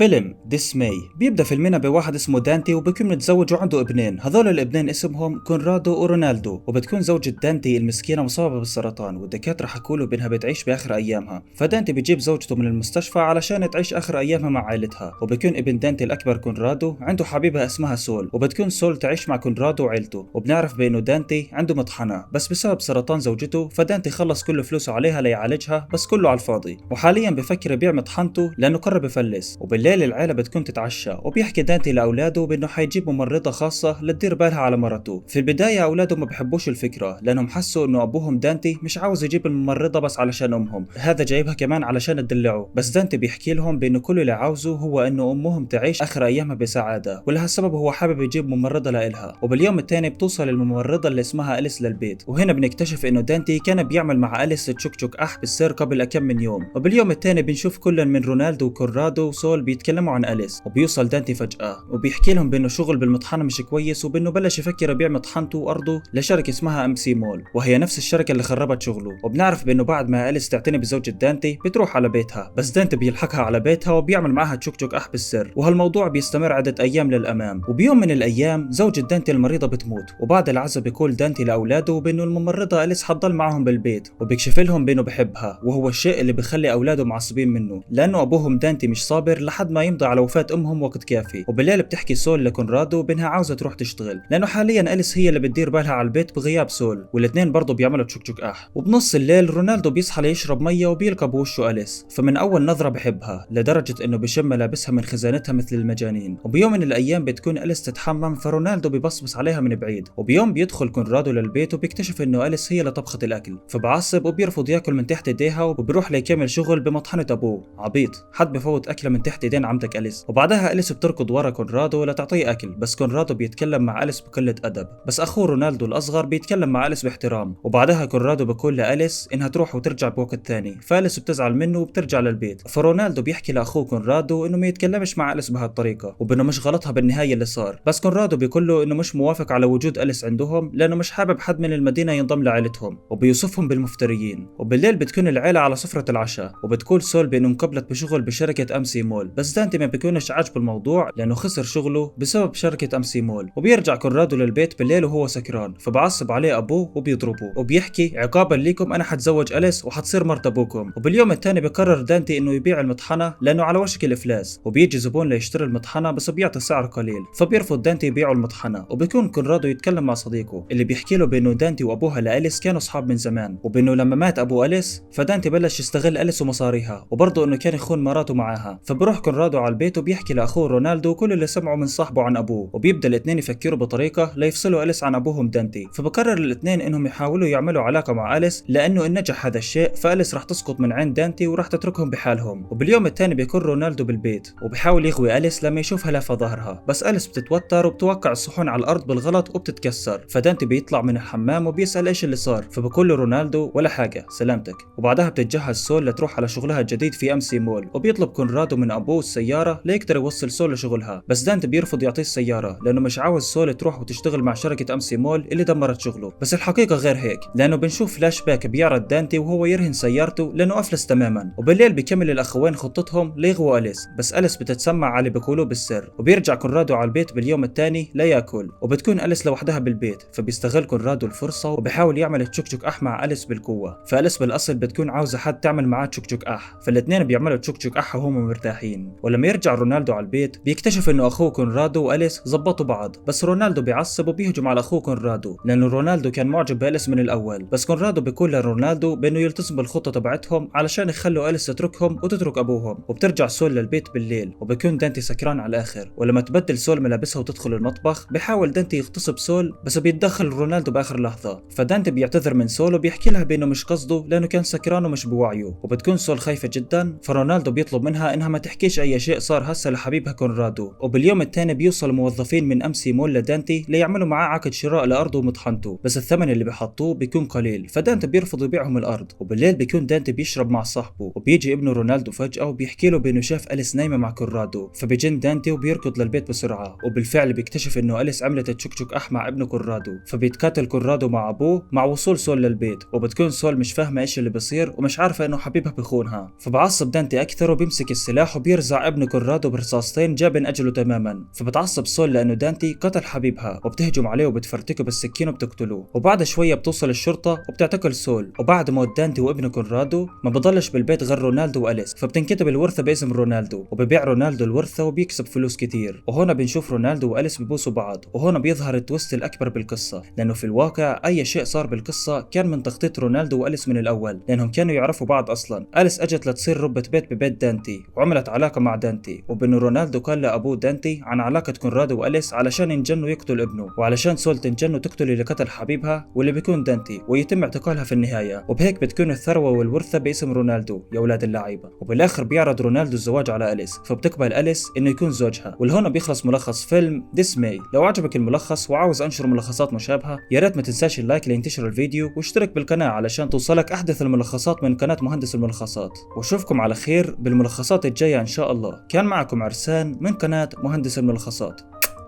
فيلم ديس ماي بيبدأ فيلمنا بواحد اسمه دانتي وبيكون متزوج وعنده ابنين. هذول الابنين اسمهم كونرادو ورونالدو، وبتكون زوجة دانتي المسكينة مصابة بالسرطان، والدكاترة حكوا بانها بتعيش باخر ايامها. فدانتي بيجيب زوجته من المستشفى علشان تعيش اخر ايامها مع عائلتها. وبيكون ابن دانتي الاكبر كونرادو عنده حبيبة اسمها سول، وبتكون سول تعيش مع كونرادو وعيلته. وبنعرف بانه دانتي عنده مطحنة، بس بسبب سرطان زوجته فدانتي خلص كل فلوسه عليها ليعالجها، بس كله على الفاضي. وحاليا بفكر يبيع مطحنته لانه قرب يفلس. وبالليل العيلة بتكون تتعشى، وبيحكي دانتي لاولاده بانه حيجيب ممرضة خاصة لتدير بالها على مرته. في البداية اولاده ما بحبوش الفكرة لانهم حسوا انه ابوهم دانتي مش عاوز يجيب الممرضة بس علشان امهم، هذا جايبها كمان علشان تدلعه. بس دانتي بيحكي لهم بانه كل اللي عاوزه هو انه امهم تعيش اخر ايامها بسعادة، ولهالسبب هو حابب يجيب ممرضة لإلها. وباليوم الثاني بتوصل الممرضة اللي اسمها أليس للبيت، وهنا بنكتشف انه دانتي كان بيعمل مع أليس تشوك اح بالسر قبل كم من يوم. وباليوم الثاني بنشوف كل من رونالدو وكورادو وسول بيتكلموا عن أليس. وبيوصل دانتي فجأة وبيحكي لهم بانه شغل بالمطحنة مش كويس، وبانه بلش يفكر يبيع مطحنته وارضه لشركة اسمها ام سي مول، وهي نفس الشركة اللي خربت شغله. وبنعرف بانه بعد ما أليس تعتني بزوجة دانتي بتروح على بيتها، بس دانتي بيلحقها على بيتها وبيعمل معها تشوك اح بالسر. وهالموضوع بيستمر عدة ايام للامام. وبيوم من الايام زوجة دانتي المريضة بتموت، وبعد العزاء بيقول دانتي لاولاده بانه الممرضة أليس حتضل معهم بالبيت، وبيكشف لهم بانه بحبها، وهو الشيء اللي بيخلي اولاده معصبين منه لانه ابوهم دانتي مش صابر لحد ما يمضي على وفاة امهم وقت كافي. وبالليل بتحكي سول لكونرادو بانها عاوزة تروح تشتغل لانه حاليا أليس هي اللي بتدير بالها على البيت بغياب سول، والاثنين برضه بيعملوا تشوك اح. وبنص الليل رونالدو بيصحى ليشرب ميه وبيلقى بوشه أليس، فمن اول نظرة بحبها لدرجة انه بشم ملابسها من خزانتها مثل المجانين. وبيوم من الايام بتكون أليس تتحمم فرونالدو بيبصبص عليها من بعيد. وبيوم بيدخل كونرادو للبيت وبيكتشف انه أليس هي اللي طبخت الاكل، فبعصب وبيرفض ياكل من تحت ايديها وبيروح ليكمل شغل بمطحنة ابوه. عبيط، حد بفوت اكله من تحت ايدين عمتك أليس. وبعدها أليس بتركض ورا كونرادو لتعطيه اكل، بس كونرادو بيتكلم مع أليس بقلة ادب، بس اخوه رونالدو الاصغر بيتكلم مع أليس باحترام. وبعدها كونرادو بيقول لأليس انها تروح وترجع بوقت ثاني، فأليس بتزعل منه وبترجع للبيت. فرونالدو بيحكي لاخوه كونرادو انه ما يتكلمش مع أليس بهالطريقه، وبانه مش غلطها بالنهايه اللي صار. بس كونرادو بيقول له انه مش موافق على وجود أليس عندهم لانه مش حابب حد من المدينه ينضم لعائلتهم، وبيوصفهم بالمفتريين. وبالليل بتكون العيله على سفره العشاء، وبتقول سول بانه انقبلت بشغل بشركه ام سي مول، بس دانتي ما بيكونش عاجبه الموضوع لانه خسر شغله بسبب شركه ام سي مول. وبيرجع كونرادو للبيت بالليل وهو سكران، فبعصب عليه ابوه وبيضربه، وبيحكي عقابا ليكم انا حتزوج أليس وحتصير مرت ابوكم. وباليوم الثاني بقرر دانتي انه يبيع المطحنه لانه على وشك الافلاس، وبيجي زبون ليشتري المطحنه بس بيعطي سعر قليل، فبيرفض دانتي يبيعه المطحنه. وبيكون كونرادو يتكلم مع صديقه اللي بيحكي له بانه دانتي وابوها لأليس كانوا اصحاب من زمان، وبانه لما مات ابو أليس فدانتي بلش يستغل أليس ومصاريها، وبرضه انه كان يخون مراته معاها. فبروح كونرادو على البيت وبيحكي لاخوه رونالدو كل اللي سمعه من صاحبه عن ابوه، وبيبدا الاثنين يفكروا بطريقه ليفصلوا أليس عن ابوهم دانتي. فبقرر الاثنين انهم يحاولوا يعملوا علاقه مع أليس، لانه ان نجح هذا الشيء فأليس راح تسقط من عند دانتي وراح تتركهم بحالهم. وباليوم الثاني بيكون رونالدو بالبيت وبيحاول يغوي أليس لما يشوفها لافه ظهرها، بس أليس بتتوتر وبتوقع الصحون على الارض بالغلط وبتتكسر. فدانتي بيطلع من الحمام وبيسال ايش اللي صار، فبقول له رونالدو ولا حاجه سلامتك. وبعدها بتتجهز سول لتروح على شغلها الجديد في ام سي مول، وبيطلب كونرادو من ابوه السياره ليقدر يوصل سول لشغلها، بس دانتي بيرفض يعطيه السياره لانه مش عاوز سول تروح وتشتغل مع شركه ام سي مول اللي دمرت شغله. بس الحقيقه غير هيك، لانه بنشوف فلاش باك بيعرض دانتي وهو يرهن سيارته لانه افلس تماما. وبالليل بيكمل الاخوين خطتهم ليغوا أليس، بس أليس بتتسمع على اللي بيقولوه بالسر. وبيرجع كونرادو على البيت باليوم الثاني لياكل، وبتكون أليس لوحدها بالبيت، فبيستغل كونرادو الفرصه وبيحاول يعمل تشوك اح مع أليس بالقوه. فأليس بالاصل بتكون عاوزه حد تعمل معاه تشوك اح، فالاثنين بيعملوا تشوك اح وهم مرتاحين. ولما يرجع رونالدو على البيت بيكتشف انه اخوه كونرادو وأليس زبطوا بعض، بس رونالدو بيعصب وبيهجم على اخوه كونرادو لانه رونالدو كان معجب بأليس من الاول. بس كونرادو بيقول لرونالدو بانه يلتزم بالخطه تبعتهم علشان يخلوا أليس تتركهم وتترك ابوهم. وبترجع سول للبيت بالليل وبيكون دانتي سكران على الاخر، ولما تبدل سول ملابسها وتدخل المطبخ بيحاول دانتي يغتصب سول، بس بيتدخل رونالدو باخر لحظه. فدانتي بيعتذر من سول وبيحكي لها بانه مش قصده لانه كان سكران ومش بوعيه. وبتكون سول خايفه جدا، فرونالدو بيطلب منها انها ما تحكيش اي شيء صار هسه لحبيبها كونرادو. وباليوم الثاني بيوصل موظفين من ام سي مول لدانتي ليعملوا معاه عقد شراء لارضه ومطحنته، بس الثمن اللي بيحطوه بيكون قليل، فدانتي بيرفض يبيعهم الارض. وبالليل بيكون دانتي بيشرب مع صاحبه، وبيجي ابنه رونالدو فجأة وبيحكي له بانه شاف أليس نايمه مع كونرادو، فبيجن دانتي وبيركض للبيت بسرعه. وبالفعل بيكتشف انه أليس عملت تشوك اح مع ابنه كونرادو، فبيتقاتل كونرادو مع ابوه مع وصول سول للبيت. وبتكون سول مش فاهمه ايش اللي بيصير ومش عارفه انه حبيبها بيخونها، فبعصب دانتي اكثر وبيمسك السلاح وبيرزع بيرزع ابن كونرادو برصاصتين جاب من اجله تماما، فبتعصب سول لانه دانتي قتل حبيبها وبتهجم عليه وبتفرتكه بالسكين وبتقتله. وبعد شويه بتوصل الشرطه وبتعتقل سول. وبعد موت دانتي وابن كونرادو ما بضلش بالبيت غير رونالدو واليس، فبتنكتب الورثه باسم رونالدو وببيع رونالدو الورثه وبيكسب فلوس كتير. وهنا بنشوف رونالدو واليس بيبوسوا بعض. وهنا بيظهر التويست الاكبر بالقصه، لانه في الواقع اي شيء صار بالقصه كان من تخطيط رونالدو واليس من الاول، لانهم كانوا يعرفوا بعض اصلا. اليس اجت لتصير ربة بيت ببيت دانتي وعملت علاقه مع دانتي، وبانه رونالدو قال لابوه دانتي عن علاقه كونرادو واليس علشان ينجن ويقتل ابنه، وعلشان سول تنجن وتقتل اللي قتل حبيبها واللي بيكون دانتي، ويتم اعتقالها في النهايه. وبهيك بتكون الثروه والورثه باسم رونالدو يا اولاد اللعيبه. وبالاخر بيعرض رونالدو الزواج على اليس، فبتقبل اليس انه يكون زوجها. ولهنا بيخلص ملخص فيلم ديسماي. لو عجبك الملخص وعاوز انشر ملخصات مشابهه يا ريت ما تنساش اللايك لينتشر الفيديو، واشترك بالقناه علشان توصلك احدث الملخصات من قناه مهندس الملخصات. واشوفكم على خير بالملخصات الجايه ان شاء الله. كان معكم عرسان من قناه مهندس الملخصات.